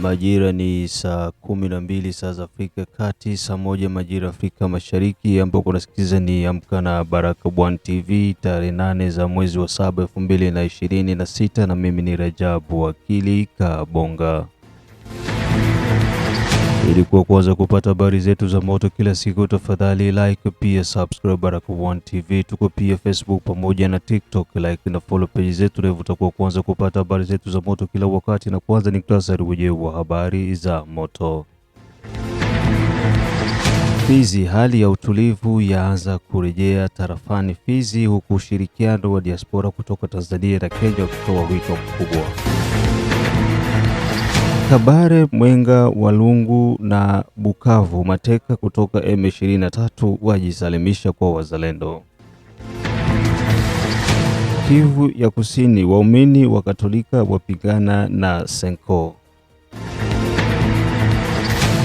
Majira ni saa 12 saa za Afrika Kati, saa 1 majira Afrika Mashariki, ambapo unasikiza ni Amka na Baraka1 TV tarehe 8 za mwezi wa 7 2026, na mimi ni Rajabu Wakili Kabonga. Ili kwanza kupata habari zetu za moto kila siku, tafadhali like pia subscribe Baraka1 TV. Tuko pia Facebook pamoja na TikTok, like na follow page zetu, na utakuwa kwanza kupata habari zetu za moto kila wakati. Na kwanza ni muhtasari wa habari za moto. Fizi, hali ya utulivu yaanza kurejea tarafani Fizi, huku ushirikiano wa diaspora kutoka Tanzania na Kenya ukitoa wito mkubwa. Kabare, Mwenga, Walungu na Bukavu mateka kutoka M23 wajisalimisha kwa wazalendo. Kivu ya Kusini, waumini wa Katolika wapigana na Senko.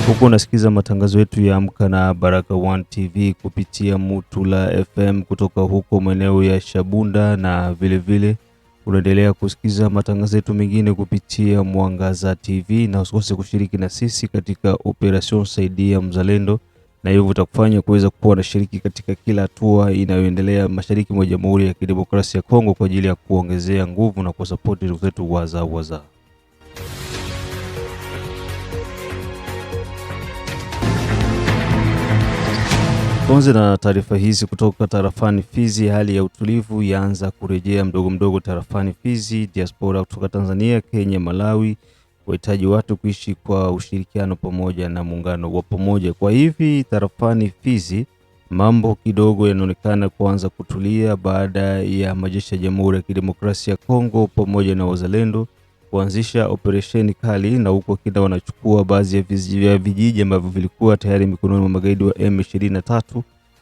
Huko unasikiza matangazo yetu ya Amka na Baraka1 TV kupitia Mutula FM kutoka huko maeneo ya Shabunda, na vile unaendelea kusikiza matangazo yetu mengine kupitia Mwangaza TV, na usikose kushiriki na sisi katika operation Saidia Mzalendo, na hivyo utakufanya kuweza kuwa na shiriki katika kila hatua inayoendelea mashariki mwa Jamhuri ya Kidemokrasia ya Kongo kwa ajili ya kuongezea nguvu na kusupport ndugu zetu waza. Tuanze na taarifa hizi kutoka tarafani Fizi. Hali ya utulivu yaanza kurejea mdogo tarafani Fizi. Diaspora kutoka Tanzania, Kenya, Malawi wahitaji watu kuishi kwa ushirikiano pamoja na muungano wa pamoja. Kwa hivi tarafani Fizi mambo kidogo yanaonekana kuanza kutulia baada ya majeshi ya Jamhuri ya Kidemokrasia ya Kongo pamoja na wazalendo kuanzisha operesheni kali, na huko kida wanachukua baadhi ya vijiji ambavyo vilikuwa tayari mikononi mwa magaidi wa M23,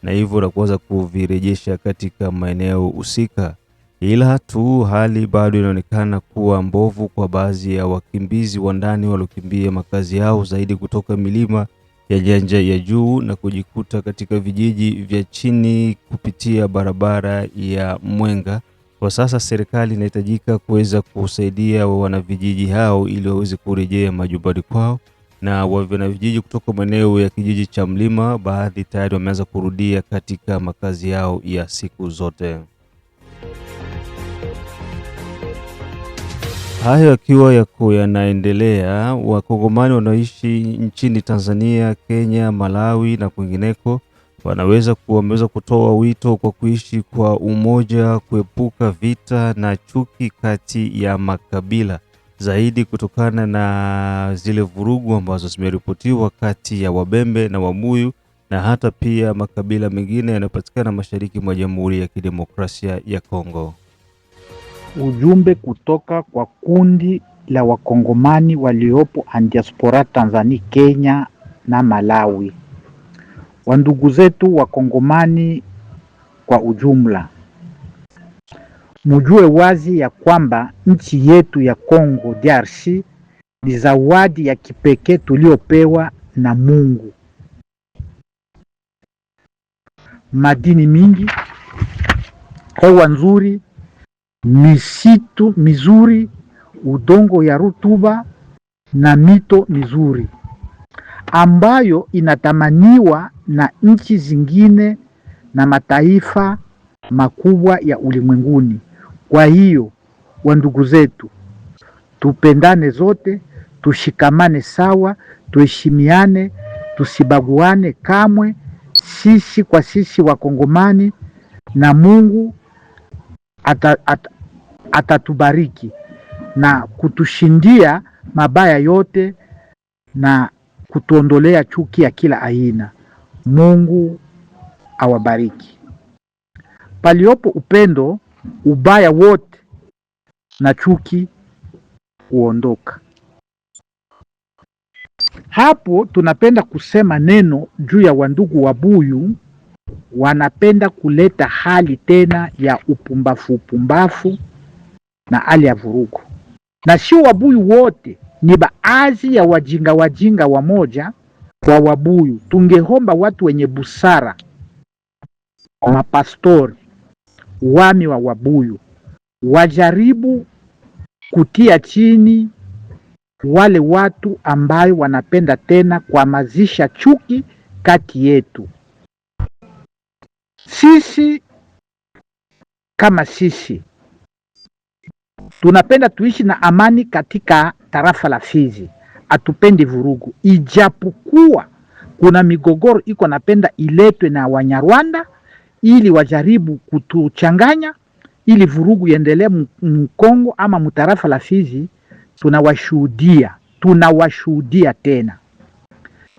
na hivyo na kuanza kuvirejesha katika maeneo husika. Ila tu hali bado inaonekana kuwa mbovu kwa baadhi ya wakimbizi wa ndani waliokimbia makazi yao zaidi kutoka milima ya Nyanja ya Juu na kujikuta katika vijiji vya chini kupitia barabara ya Mwenga. Kwa sasa serikali inahitajika kuweza kusaidia wanavijiji hao ili waweze kurejea majumbani kwao, na wanavijiji kutoka maeneo ya kijiji cha Mlima baadhi tayari wameanza kurudia katika makazi yao ya siku zote. Hayo yakiwa yanaendelea, Wakongomani wanaoishi nchini Tanzania, Kenya, Malawi na kwingineko wameweza kutoa wito kwa kuishi kwa umoja, kuepuka vita na chuki kati ya makabila, zaidi kutokana na zile vurugu ambazo zimeripotiwa kati ya Wabembe na Wamuyu na hata pia makabila mengine yanayopatikana mashariki mwa Jamhuri ya Kidemokrasia ya Kongo. Ujumbe kutoka kwa kundi la Wakongomani waliopo diaspora Tanzania, Kenya na Malawi. Wandugu zetu Wakongomani kwa ujumla, mjue wazi ya kwamba nchi yetu ya Kongo DRC ni zawadi ya kipekee tuliopewa na Mungu. Madini mingi, hewa nzuri, misitu mizuri, udongo ya rutuba na mito mizuri ambayo inatamaniwa na nchi zingine na mataifa makubwa ya ulimwenguni. Kwa hiyo wandugu zetu, tupendane zote, tushikamane sawa, tuheshimiane, tusibaguane kamwe, sisi kwa sisi Wakongomani, na Mungu atatubariki na kutushindia mabaya yote na kutuondolea chuki ya kila aina. Mungu awabariki. Paliopo upendo, ubaya wote na chuki huondoka. Hapo tunapenda kusema neno juu ya wandugu Wabuyu, wanapenda kuleta hali tena ya upumbafu na hali ya vurugu. Na sio Wabuyu wote, ni baadhi ya wajinga wamoja wa Wabuyu. Tungehomba watu wenye busara, mapastori, wami wa Wabuyu wajaribu kutia chini wale watu ambayo wanapenda tena kuhamazisha chuki kati yetu. Sisi kama sisi tunapenda tuishi na amani katika tarafa la Fizi, hatupendi vurugu, ijapokuwa kuna migogoro iko napenda iletwe na Wanyarwanda ili wajaribu kutuchanganya ili vurugu iendelee Mkongo ama mtarafa la Fizi. Tunawashuhudia tena.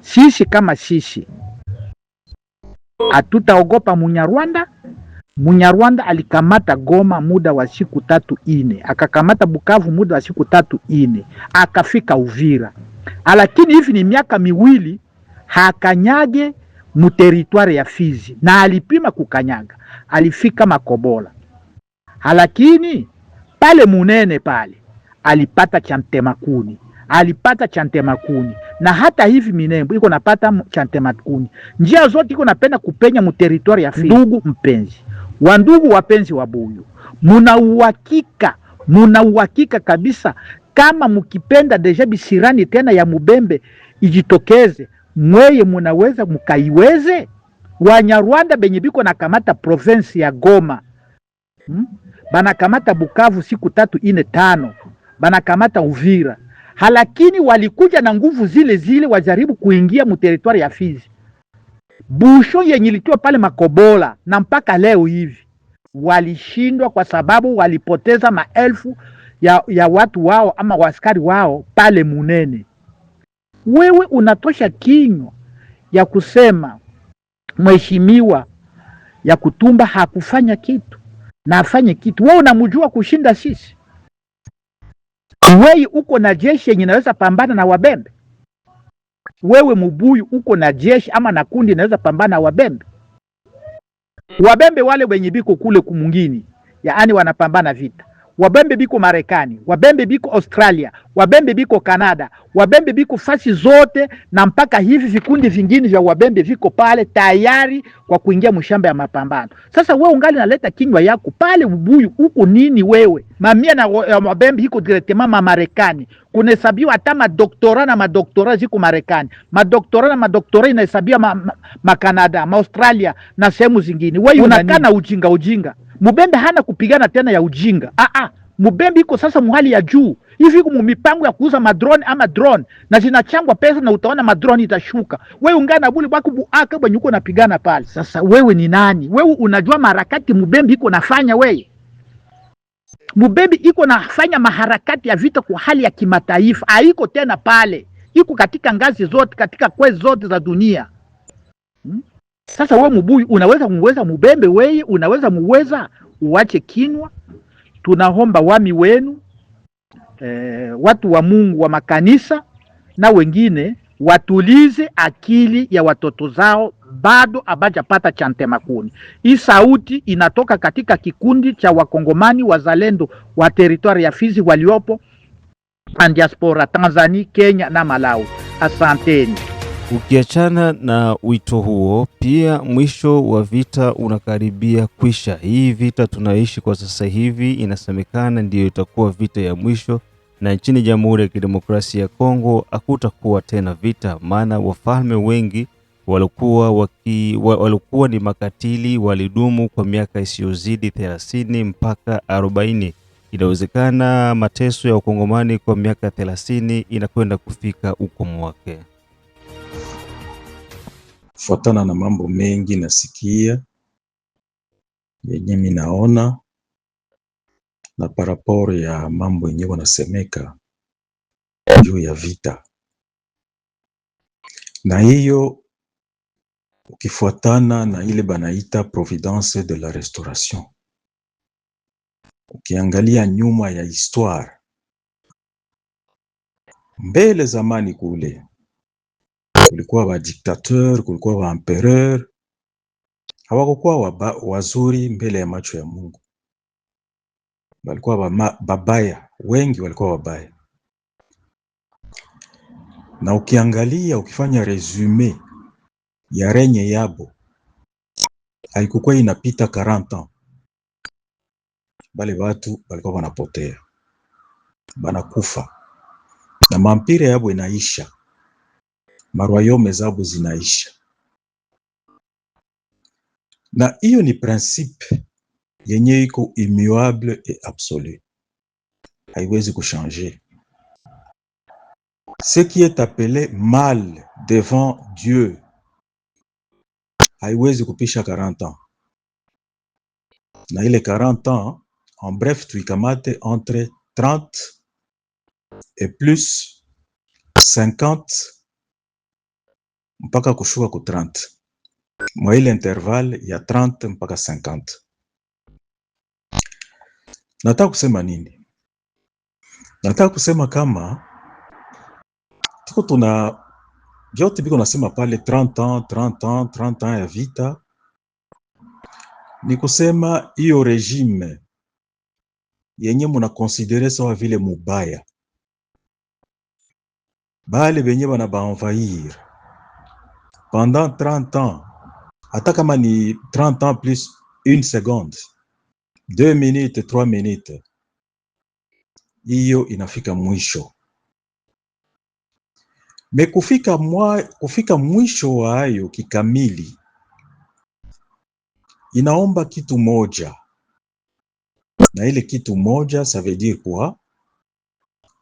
Sisi kama sisi hatutaogopa Munyarwanda. Munyarwanda alikamata Goma muda wa siku 3-4, akakamata Bukavu muda wa siku 3-4, akafika Uvira. Lakini hivi ni miaka miwili hakanyage muteritware ya Fizi, na alipima kukanyaga, alifika Makobola. Lakini pale Munene pale alipata chantemakuni, na hata hivi Minembo iko napata chantemakuni. Njia zote iko napenda kupenya muteritware ya Fizi. Ndugu mpenzi, wandugu wapenzi wa Buyu, muna uhakika kabisa kama mukipenda deja bisirani tena ya Mubembe ijitokeze, mweye munaweza mukaiweze. Wanyarwanda benye biko nakamata province ya Goma, banakamata Bukavu siku 3-4-5, banakamata Uvira, lakini walikuja na nguvu zile wajaribu kuingia muteritwari ya Fizi. Busho yenye ilitoa pale Makobola na mpaka leo hivi walishindwa, kwa sababu walipoteza maelfu ya watu wao ama waskari wao pale Munene. Wewe unatosha kinywa ya kusema mheshimiwa ya Kutumba hakufanya kitu na afanye kitu? Wewe unamjua kushinda sisi? Wewe uko na jeshi yenye inaweza pambana na Wabembe? Wewe Mubuyu uko na jeshi ama na kundi inaweza pambana na Wabembe? Wabembe wale wenye biko kule kumungini, yaani wanapambana vita. Wabembe biko Marekani, Wabembe biko Australia, Wabembe biko Canada, Wabembe biko fasi zote, na mpaka hivi vikundi vingine vya Wabembe viko pale tayari kwa kuingia mshamba ya mapambano. Sasa wewe ungali naleta kinywa yako pale Ubuyu, uko nini wewe? Mamia na Wabembe iko directement Marekani. Kunahesabiwa hata madoktora na madoktora ziko Marekani. Madoktora na madoktora inahesabiwa Canada, Australia na sehemu zingine. Wewe unakaa na ujinga. Mubembe hana kupigana tena ya ujinga. Mubembe iko sasa muhali ya juu. Hivi iko mipango ya kuuza madrone ama drone, na zinachangwa pesa na utaona madrone itashuka. Wewe ungana buli bako buaka bwenye uko napigana pale. Sasa wewe ni nani? Wewe unajua maharakati Mubembe iko nafanya wewe? Mubembe iko nafanya maharakati ya vita kwa hali ya kimataifa. Haiko tena pale. Iko katika ngazi zote, katika kwezi zote za dunia. Sasa wewe Mubuyu unaweza Mubembe, wewe unaweza uache kinwa. Tunaomba wami wenu, watu wa Mungu wa makanisa na wengine watulize akili ya watoto zao, bado abajapata chantemakuni. Hii sauti inatoka katika kikundi cha wakongomani wazalendo wa teritwari ya Fizi waliopo diaspora Tanzania, Kenya na Malawi. Asanteni. Ukiachana na wito huo, pia mwisho wa vita unakaribia kwisha. Hii vita tunaishi kwa sasa hivi inasemekana ndiyo itakuwa vita ya mwisho, na nchini Jamhuri ya Kidemokrasia ya Kongo hakutakuwa tena vita, maana wafalme wengi walikuwa ni makatili, walidumu kwa miaka isiyozidi 30 mpaka 40. Inawezekana mateso ya Wakongomani kwa miaka 30 inakwenda kufika ukomo wake. Fuatana na mambo mengi nasikia yenye minaona na paraporo ya mambo yenye wanasemeka juu ya vita, na hiyo ukifuatana na ile banaita providence de la restauration, ukiangalia nyuma ya histoire mbele zamani kule kulikuwa wa dictateur, kulikuwa wa empereur, hawakuwa wazuri mbele ya macho ya Mungu. Walikuwa babaya, wengi walikuwa wabaya. Na ukiangalia ukifanya resume ya renye yabo, haikukuwa inapita 40 ans. Bale watu walikuwa wanapotea, banakufa. na mampire yabo inaisha, maroyaume zabo zinaisha. Na hiyo ni principe yenye iko immuable et absolu, haiwezi kuchanger. Ce qui est appelé mal devant Dieu haiwezi kupisha 40 ans. Na ile 40 ans, en bref, tuikamate entre 30 et plus 50 mpaka kushuka ku 30. Mwa ile intervalle ya 30 mpaka 50. Nataka kusema nini? Nataka kusema kama tuko tuna vyote biko nasema pale 30 ans, 30 ans, 30 ans ya vita, ni kusema hiyo regime yenye muna considere sawa vile mubaya, bale benye bana baenvahir pendant 30 ans, hata kama ni 30 ans plus 1 seconde, 2 minutes, 3 minutes, hiyo inafika mwisho. Me kufika mwisho wa hayo kikamili inaomba kitu moja, na ile kitu moja ça veut dire quoi?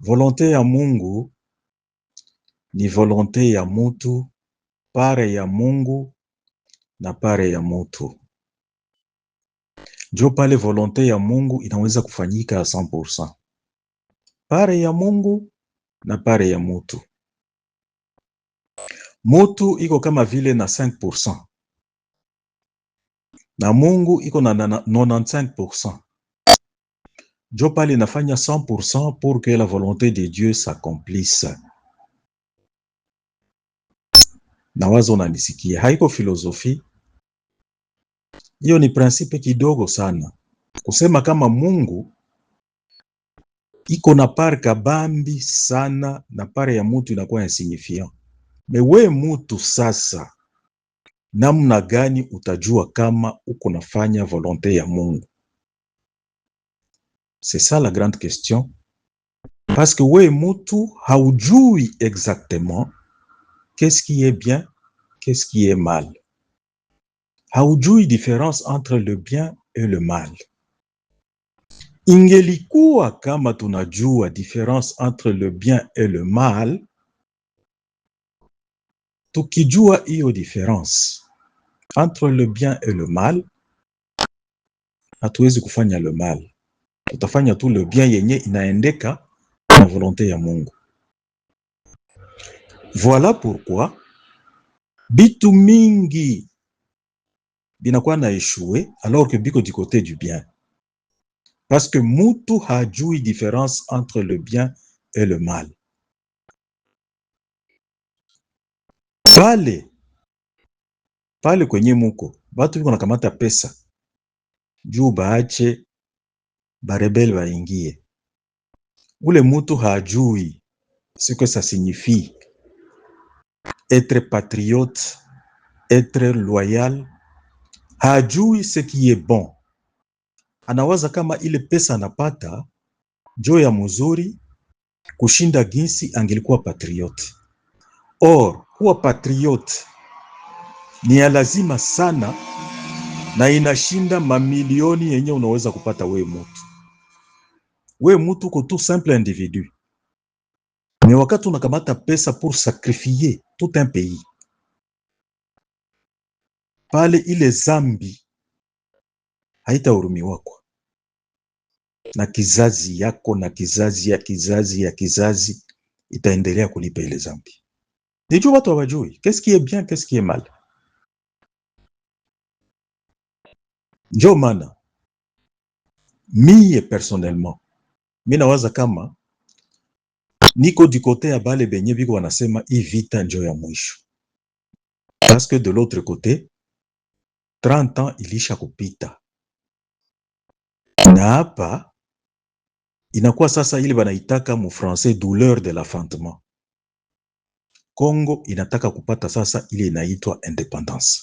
Volonté ya Mungu ni volonté ya mutu, pare ya Mungu na pare ya mutu. Jo pale volonté ya Mungu inaweza kufanyika 100%. Pare ya Mungu na pare ya mutu. Mutu iko kama vile na 5%. Na Mungu iko na 95%. Jo pale inafanya 100% pour que la volonté de Dieu s'accomplisse. Na wazo unanisikia, haiko filosofi. Hiyo ni principe kidogo sana. Kusema kama Mungu iko na part kabambi sana na pare ya mutu inakuwa insignifiant. Mewe mutu sasa, namna gani utajua kama uko nafanya volonté ya Mungu? C'est ça la grande question. Parce que we mutu haujui exactement qu'est-ce qui est bien, qu'est-ce qui est mal. Haujui différence entre le bien et le mal. Ingelikuwa kama tunajua différence entre le bien et le mal, tukijua hiyo différence entre le bien et le mal, hatuwezi kufanya le mal. Tutafanya tu le bien yenye inaendeka na volonté ya Mungu. Voilà pourquoi bitu mingi binakuwa na échoué alors que biko du côté du bien. Parce que mutu hajui différence entre le bien et le mal. Pale kwenye muko batu biko nakamata pesa juu baache barebel baingie. Ule mutu hajui ce que ça signifie être patriote, être loyal. Hajui ce qui est bon. Anawaza kama ile pesa anapata jo ya mzuri kushinda ginsi angelikuwa patriote. Or, kuwa patriote ni ya lazima sana na inashinda mamilioni yenye unaweza kupata we mutu. We mutu ko tout simple individu. Mais wakati unakamata pesa pour sacrifier tout un pays, pale ile zambi haitahurumi wako na kizazi yako na kizazi ya kizazi ya kizazi itaendelea kulipa ile zambi. Nijua watu hawajui qu'est-ce qui est bien, qu'est-ce qui est mal. Njo maana mie personnellement mi nawaza kama niko du côté ya bale benye biko wanasema hii vita njo ya mwisho. Parce que de l'autre côté 30 ans ilisha kupita. Na hapa inakuwa sasa ile banaitaka mu français douleur de l'enfantement. Congo inataka kupata sasa ile inaitwa independance.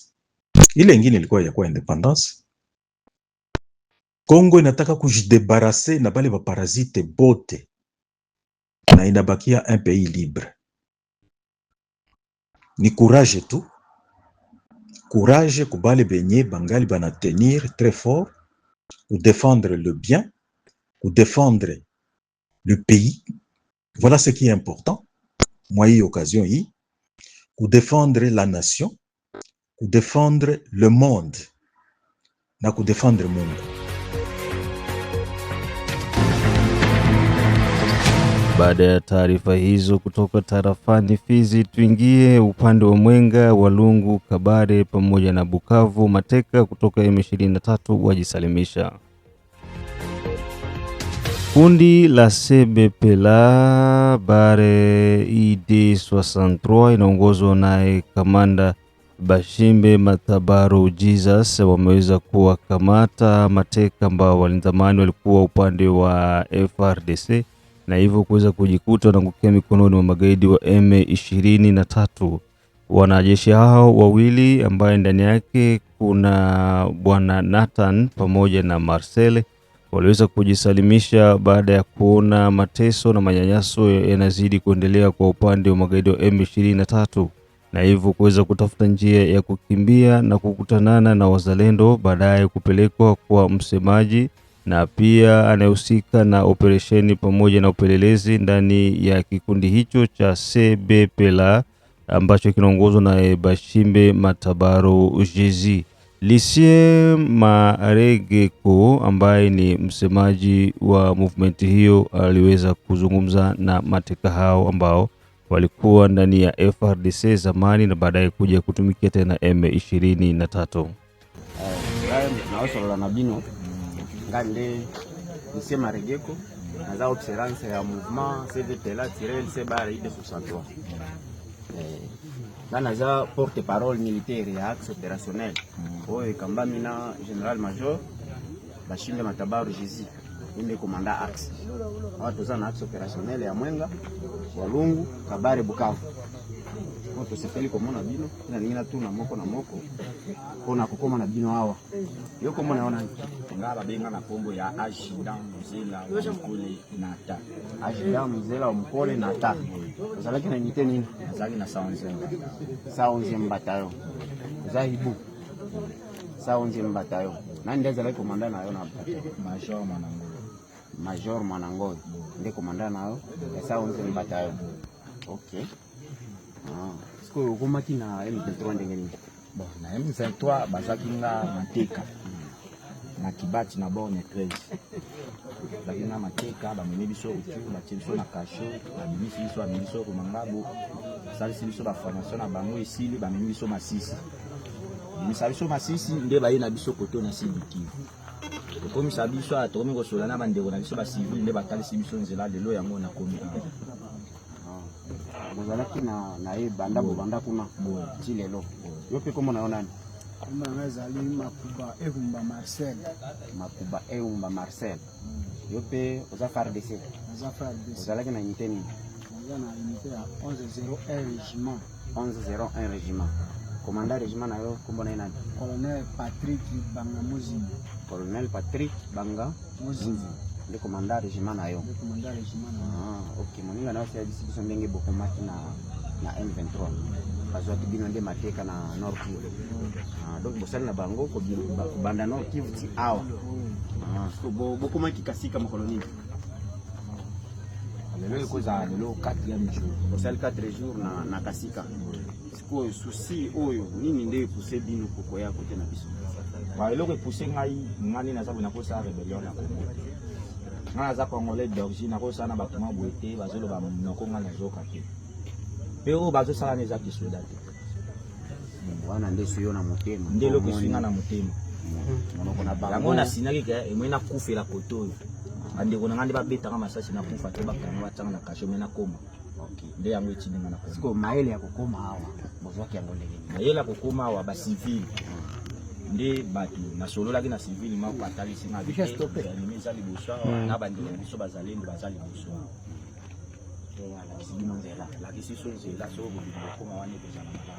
Ile ingine ilikuwa ya kwa independance. Congo inataka kujidebarase na bale baparasite bote na inabakia un pays libre. Ni courage tu, courage kubale benye bangali bana tenir très fort pour défendre le bien, pour défendre le pays. Voilà ce qui est important. Moi, hii occasion hii, pour défendre la nation, pour défendre le monde, na pour défendre Mungu. Baada ya taarifa hizo kutoka tarafani Fizi, tuingie upande wa Mwenga, Walungu, Kabare pamoja na Bukavu. Mateka kutoka M23 wajisalimisha. Kundi la CBPLA Bare ID63 inaongozwa naye kamanda Bashimbe Matabaro Jesus wameweza kuwakamata mateka ambao walindamani walikuwa upande wa FRDC na hivyo kuweza kujikuta wanaangukia mikononi mwa magaidi wa M23. Wanajeshi hao wawili ambaye ndani yake kuna bwana Nathan pamoja na Marcel waliweza kujisalimisha baada ya kuona mateso na manyanyaso yanazidi kuendelea kwa upande wa magaidi wa M23 na hivyo kuweza kutafuta njia ya kukimbia na kukutanana na wazalendo, baadaye kupelekwa kwa msemaji na pia anayehusika na operesheni pamoja na upelelezi ndani ya kikundi hicho cha CBPLA ambacho kinaongozwa na Bashimbe Matabaro Jezi. Lisie Maregeko ambaye ni msemaji wa movement hiyo aliweza kuzungumza na mateka hao ambao walikuwa ndani ya FRDC zamani na baadaye kuja kutumikia tena M23. Naosolola na bino ngande Lisie Maregeko naza observance ya mouvement CBPLA-LC Bare ID63. Naza porte-parole militaire ya axe opérationnel. Oyo kambami na General Major Bashimbe Matabaro Jezi. Ninde komanda axe. Watu za na axe opérationnel ya Mwenga, Walungu, Kabare, Bukavu. Watu sefeli komona bino, na ningina tu na moko ona kukoma na bino hawa. Yoko mona ona ngaba benga na kombo ya Ajida Mzela Mkole na ta. Ajida Mzela Mkole na ta. Zalaki na unité nini? Zalaki na 11e bataillon. Zahibu 11e bataillon. Nani ndiye zalaki komanda nayo na Major Mwanangoy. Ndiye komanda nayo ya 11e bataillon. Okay. Siko komaki na M23 ndenge nini? Bon, na M23 bazaki nga mateka na Kibati na Borne 13. Bazaki nga mateka bamemi biso utu batie biso na kasho bamemi biso ko mangabo salisi biso ba formation na bango esili bamemi biso Masisi. Misali biso Masisi nde baye na biso koto na Sibiki. Komi sabiso atomi ko solana bandeko na biso ba civil nde batalisi biso nzela lelo yango na komi. Bozalaki na ye banda bo banda kuna bo tilelo. Yope komo naona nani? Kama ngazali Makuba Eumba Marcel. Yope oza FARDC. Ozalaki na unité nini? Oza na unité ya 1101 régiment. 1101 régiment. Commandant régiment na yo kombo na nani? Colonel Patrick Banga Muzini. Colonel Patrick Banga Muzini. Le commandant régiment na yo. Le commandant régiment na yo. OK, moninga na osia disi biso ndenge bokomaki na M23. Bazwa kibino nde mateka na Nord Kivu. Donc bosali na bango ko banda Nord Kivu ti awa. So bokomaki kasika mokoloni. Lelo ikoza lelo 4e jour. Bosali 4 jours na kasika. Siko souci oyo nini nde pousse bino koko ya kote na biso. Ba eloko pousse ngai ngani na sabu na kosa rebellion na Congo. Ngana za Congolais d'origine na kosa na batuma boete bazolo ba monoko ngana zoka te. Pero bazo sala neza kisoda te. Wana nde suyo na motema. Ndelo kisinga na motema. Monoko na bango. Yango na sinaki ke emwena kufela kotoyo. Ande kona ngandi ba betanga masasi na kufa te bakanga batanga na kasho mena koma. Okay. Nde yango etinga na koma. Siko maele ya kokoma hawa. Bozwaki yango ndenge. Maele ya kokoma hawa ba civil. Nde batu na solo laki na civil ma ko atali singa bisha stopé. Ni mezali bosa na bandi biso bazalendo bazali bosa. La kisi nzela so bokoma wane pesa na mala.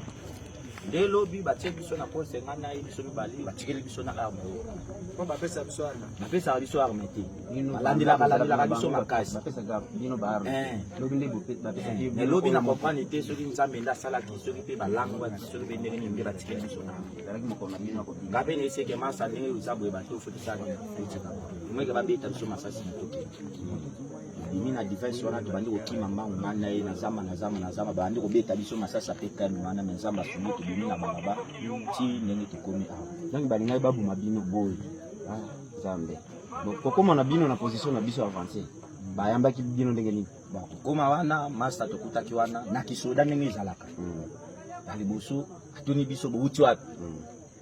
nde lobi batie biso na pose ngana biso mibali batikeli biso na arme po bapesa biso arme bapesa biso arme te balandela biso makasi bino ba arme lobi nde bapesa mais lobi na comprendre te soki nzambe nda salaki soki pe balangwa soki pe ndenge nini batikeli biso na arme mo kona bino ko ngabe ne seke masa ndenge uzabu bato futi sana mweke babeta biso masasi na toki bimi na defense wana tubandi kokima mbangu ngana ye na zama bandi kobeta biso masasa pe kami wana me nzamba sumi tubimi na balaba ti ndenge tukomi awa donc balingai babuma bino boy Nzambe donc kokoma na bino na position na biso avancé bayambaki bino ndenge nini kokoma wana master tokutaki wana na kisoda ndenge ezalaka na liboso atuni biso bouti wapi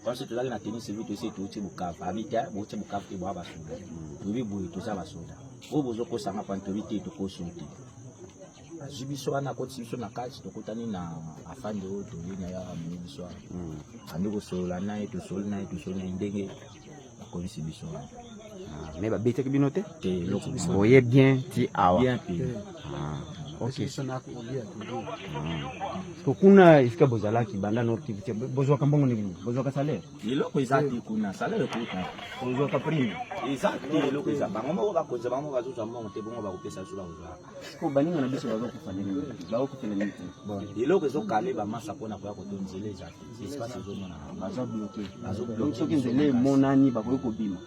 quand c'est là na tennis civil to c'est tuuti Bukavu habita bouti Bukavu te bwa basoda tubi boy toza basoda o bozo ko sanga pantovite to ko sunti ajibiso wana ko tsiso na kati tokutani na afande o to ina ya mbiso andiko sola na to sola ndenge akolisi biso mais babetaki bino te loko boye bien ti awa bien pe ok kuna ifika bozalaki banda no activité bozwaka mbongo nini bozwaka salaire iloko ezati kuna salaire kuta bozwaka prime ezati iloko eza bango moko bakoza bango bazozwa mbongo te bongo bakopesa biso bazozwa ko baninga na biso bazokufa nini bakofela nini bon iloko ezokale bamasa mpona koya kotonzela ezati espace ezomona bazobloke soki nzela emonani bakoki kobima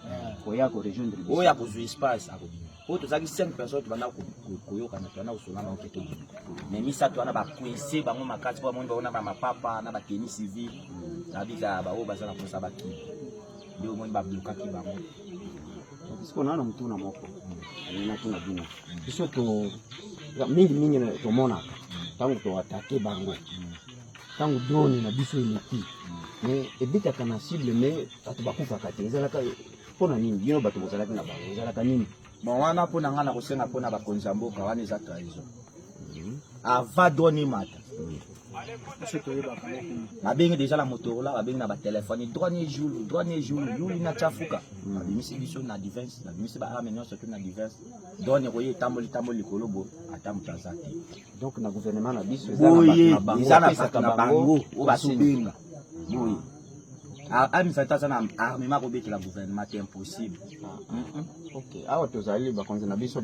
koya ko rejoindre biso oyo akozwa espace akobima po tozalaki 5 personnes tobanda koyokana tobanda kosolana oketo mais misato wana bakwese bango makasi po bamoni baona bamapapa na bateni civil nabika baoyo baza na posa bakili nde omoni bablokaki bango siko nana mutuna moko natuna bino biso to mingi tomonaka ntango toatake bango ntango drone na biso eleki mais ebetaka na cible mais bato bakufaka te ezalaka mpona nini bino bato bozalaki na bango ezalaka nini bon wana mpona nga na kosenga mpona bakonzi ya mboka wana eza trahison ava drone mata babengi deja na motorola babengi na batelefone droit jour yuli na chafuka babimisi biso na defense babimisi baarme nyonso to na defense drone koye etamboli likolo bo ata moto aza te donc na gouvernement na biso eza na bato na bango oyo basenga boye administrateur aza na armement kobetela gouvernement te impossible ok awa tozali bakonzi na biso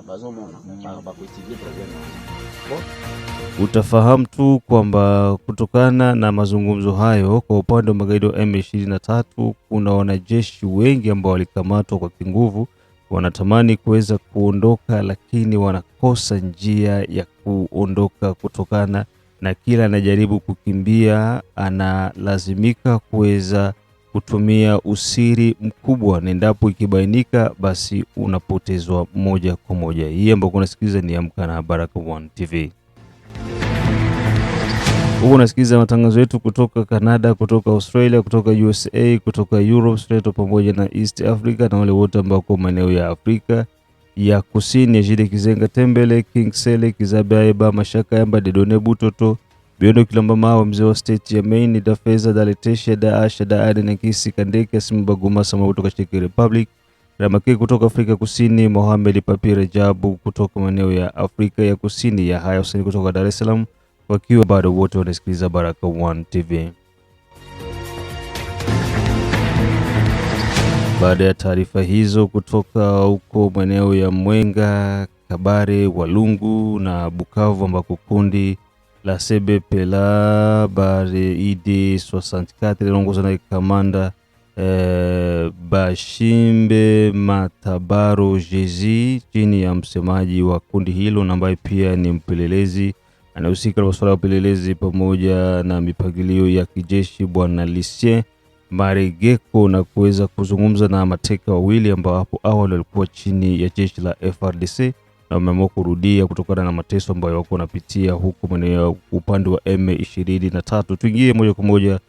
bazomona bakoestudier problème. Utafahamu tu kwamba kutokana na mazungumzo hayo kwa upande wa magaidi wa M23 kuna wanajeshi wengi ambao walikamatwa kwa kinguvu, wanatamani kuweza kuondoka lakini wanakosa njia ya kuondoka kutokana na kila anajaribu kukimbia analazimika kuweza kutumia usiri mkubwa, na endapo ikibainika basi unapotezwa moja kwa moja. Hii ambayo unasikiliza ni Amka na Baraka1 TV. Huko unasikiliza matangazo yetu kutoka Canada, kutoka Australia, kutoka USA, kutoka Europe, Australia pamoja na East Africa na wale wote ambao kwa maeneo ya Afrika ya Kusini ya Jide Kizenga Tembele, King Sele, Kizabe Aiba, Mashaka Yamba, Dedone Butoto, Biondo Kilamba Mawa, mzee wa state ya Maine, da Feza, da Letesha, da Asha, da Ade na Kisi Kandeke, Asimu Baguma Sama kutoka Czech Republic, Ramake kutoka Afrika Kusini, Mohamed Papira Jabu kutoka maeneo ya Afrika ya Kusini, ya Haya Hussein kutoka Dar es Salaam, wakiwa bado wote wanasikiliza Baraka1 TV. Baada ya taarifa hizo kutoka huko maeneo ya Mwenga, Kabare, Walungu na Bukavu ambako kundi la CBPLA bare ID 64 linaongozwa na kamanda Bashimbe Matabaro Jezi chini ya msemaji wa kundi hilo na ambaye pia ni mpelelezi anahusika na masuala ya upelelezi pamoja na mipangilio ya kijeshi, Bwana Lucien Maregeko, na kuweza kuzungumza na mateka wawili ambao hapo awali walikuwa chini ya jeshi la FRDC na wameamua kurudia kutokana na mateso ambayo wako wanapitia huko maeneo upande wa M23. Tuingie moja kwa moja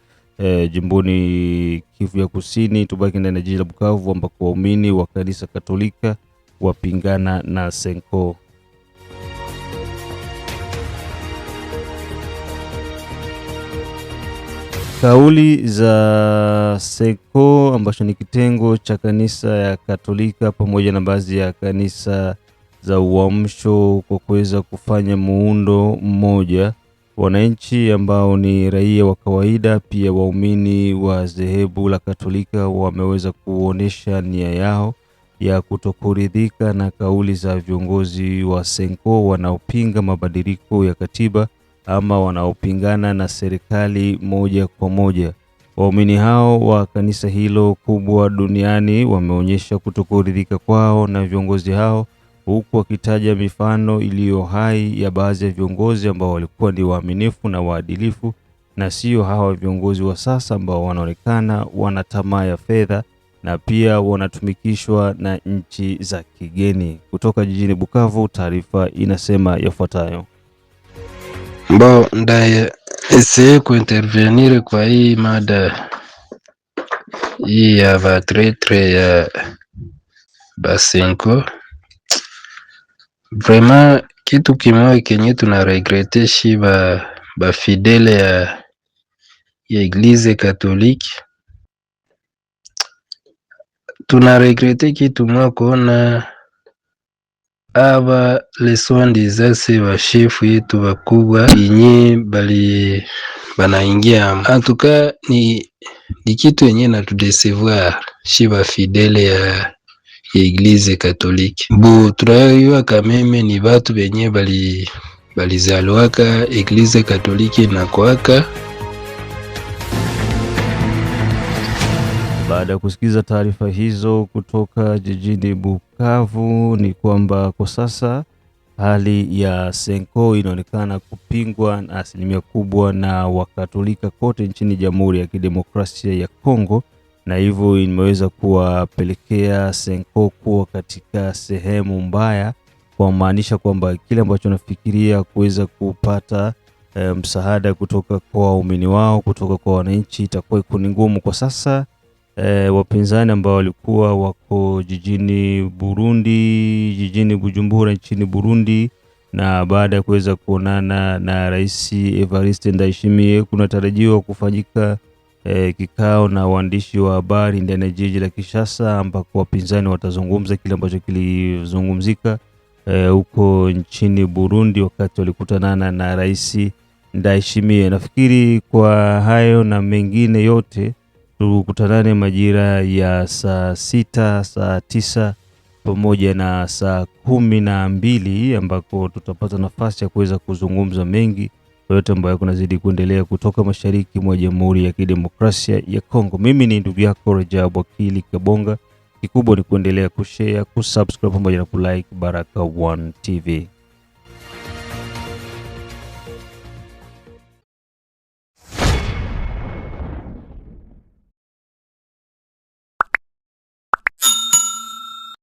jimboni Kivu ya Kusini, tubaki ndani ya jiji la Bukavu ambako waumini wa kanisa Katolika wapingana na Senko. Kauli za Senko ambacho ni kitengo cha kanisa ya Katolika pamoja na baadhi ya kanisa za uamsho kwa kuweza kufanya muundo mmoja Wananchi ambao ni raia wa kawaida, pia waumini wa dhehebu la Katolika wameweza kuonesha nia yao ya kutokuridhika na kauli za viongozi wa Senko wanaopinga mabadiliko ya katiba ama wanaopingana na serikali moja kwa moja. Waumini hao wa kanisa hilo kubwa duniani wameonyesha kutokuridhika kwao na viongozi hao, huku wakitaja mifano iliyo hai ya baadhi ya viongozi ambao walikuwa ni waaminifu na waadilifu, na sio hawa viongozi wa sasa ambao wanaonekana wana tamaa ya fedha na pia wanatumikishwa na nchi za kigeni. Kutoka jijini Bukavu, taarifa inasema yafuatayo. Bon, ndaye essayer kuintervenir kwa hii mada hii ya batretre ya Basenko. Vraiment kitu kimoja kenye tuna regrete shi ba fidele ya Eglise Katoliki, tuna regrete kitu mwa kuona aba lesson dizase wa shefu yetu wakubwa yenye bali banaingia. Antuka ni kitu yenye na tudecevoir shi ba fidele ya Eglise Katoliki. Bo tunayua kameme ni batu benye balizalwaka Eglise Katoliki na kwaka. Baada ya kusikiza taarifa hizo kutoka jijini Bukavu, ni kwamba kwa sasa hali ya Senko inaonekana kupingwa na asilimia kubwa na Wakatolika kote nchini Jamhuri ya Kidemokrasia ya Kongo, na hivyo imeweza kuwapelekea Senko kuwa katika sehemu mbaya, kwa maanisha kwamba kile ambacho nafikiria kuweza kupata msaada kutoka kwa waumini wao, kutoka kwa wananchi, itakuwa ni ngumu kwa sasa. Wapinzani ambao walikuwa wako jijini Bujumbura nchini Burundi, na baada ya kuweza kuonana na Rais Evariste Ndayishimiye, kunatarajiwa kufanyika kikao na waandishi wa habari ndani ya jiji la Kinshasa, ambako wapinzani watazungumza kile ambacho kilizungumzika huko nchini Burundi wakati walikutana na Rais Ndayishimiye. Nafikiri kwa hayo na mengine yote tukutanane majira ya saa 6, saa 9 pamoja na saa 12 ambako tutapata nafasi ya kuweza kuzungumza mengi yote ambayo kunazidi kuendelea kutoka mashariki mwa Jamhuri ya Kidemokrasia ya Kongo. Mimi ni ndugu yako Rajabu Akili Kabonga. Kikubwa ni kuendelea kushare, kusubscribe pamoja na kulike Baraka1 TV.